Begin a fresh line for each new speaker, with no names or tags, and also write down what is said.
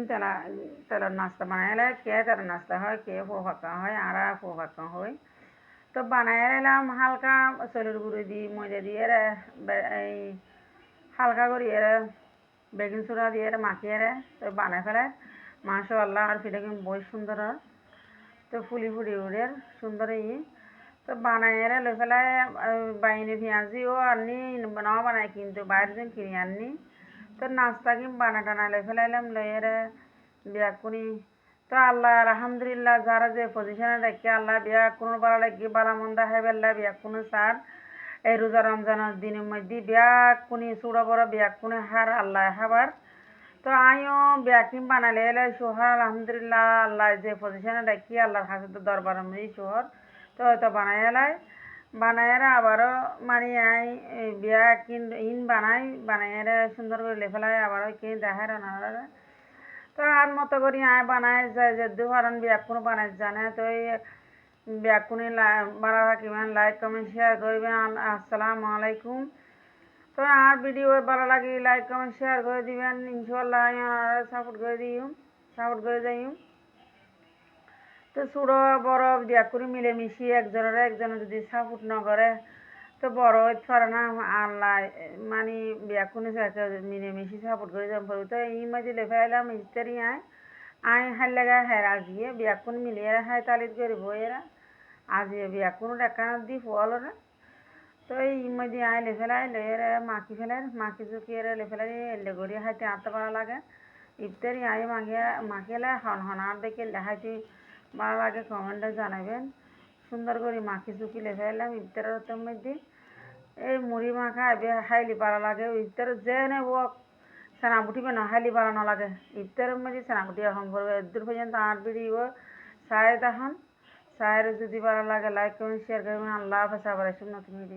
তেলের নাস্তা বানাইলে কে তেলের নাস্তা হয় কে ফো ফাঁকা হয় আর ফো ফাঁকা হয় তো বানাই এলাম হালকা চলের গুঁড়ো দিয়ে ময়দা দিয়ে এই হালকা করে বেকিং সোডা দিয়ে মাখিয়ে তো বানাই ফেলায় মাশাআল্লাহ আর ফিটা কিন্তু বহুত সুন্দর হয় তো ফুলি ফুলি উড়ে সুন্দর তো বানাই লই ফেলায় বাইনে পেঁয়াজিও আনি নাও বানাই কিন্তু বাইরে দিন কিনে আনি তো নাস্তা কিন বানা টানা লই ফেলাইলাম লইয়ের বিয়া কুনি তো আল্লাহ আলহামদুলিল্লাহ যারা যে পজিশনে দেখে আল্লাহ বিয়া কোনো বালা লাগি বালা মন্দা হেবেল্লা বিয়া কোনো সার এই রোজা রমজানের দিনের মধ্যে বিয়া কুনি চূড়া বড় বিয়া কুনি হার আল্লাহ হাবার তো আমিও বিয়াকিন বানালে এলে সোহর আলহামদুলিল্লাহ আল্লাহ যে পজিশনে দেখি আল্লাহর কাছে তো দরবার মধ্যে সোহর তো হয়তো বানাই এলাই বানাইরা আবারও মানে আই বিয়া ইন বানাইরে সুন্দর করে লেফেলাই আবারও কি দেখায় রান্না তো আর মতো করি আয় বানাই যায় যে দুহারণ বিয়াকুনো বানাই জানে তো এই বিয়াকুনি বানা থাকিবেন লাইক কমেন্ট শেয়ার করবেন আসসালামু আলাইকুম তো আর ভিডিও ভালো লাগে লাইক কমেন্ট শেয়ার করে দিবেন ইনশাআল্লাহ সাপোর্ট করে যাইম তো ছোট বড় বিয়াকুনি মিলেমিশি একজনের যদি সাপোর্ট না করে তো বড় হইতে পারে না আল্লাহ মানে বিয়াকুনি মিলেমিশি সাপোর্ট করে যাম পারবো তো এই মাঝে লেফে এলাম ইস্তারি আই হাই লাগা হ্যাঁ আজিয়ে বিয়াকুন মিলিয়ে হাই তালিত করিব এরা আজিয়ে বিয়াকুন দেখা দি ফলরা তো এই মাঝে আই লেফেলাই লইয়েরা মাখি চুকিয়ে লেফেলাই এলে করি হাইতে আটটা ভালো লাগে ইফতারি আই মাখিয়ে হনার দেখে হাইতে ভালো লাগে কমেন্টে জানাবেন সুন্দর করে মাখি চুকি লেফে এলাম ইফতারের মধ্যে এই মুড়ি মাখা হাইলি ভালো লাগে ইফতার যে নেব সেনাবুটিবে না হাইলি ভালো না লাগে ইফতারের মধ্যে সেনাবুটি এখন করবে দূর পর্যন্ত আর ভিডিও চায় তখন চায়ের যদি ভালো লাগে লাইক কমেন্ট শেয়ার করবেন আল্লাহ হাফেজ আবার নতুন ভিডিও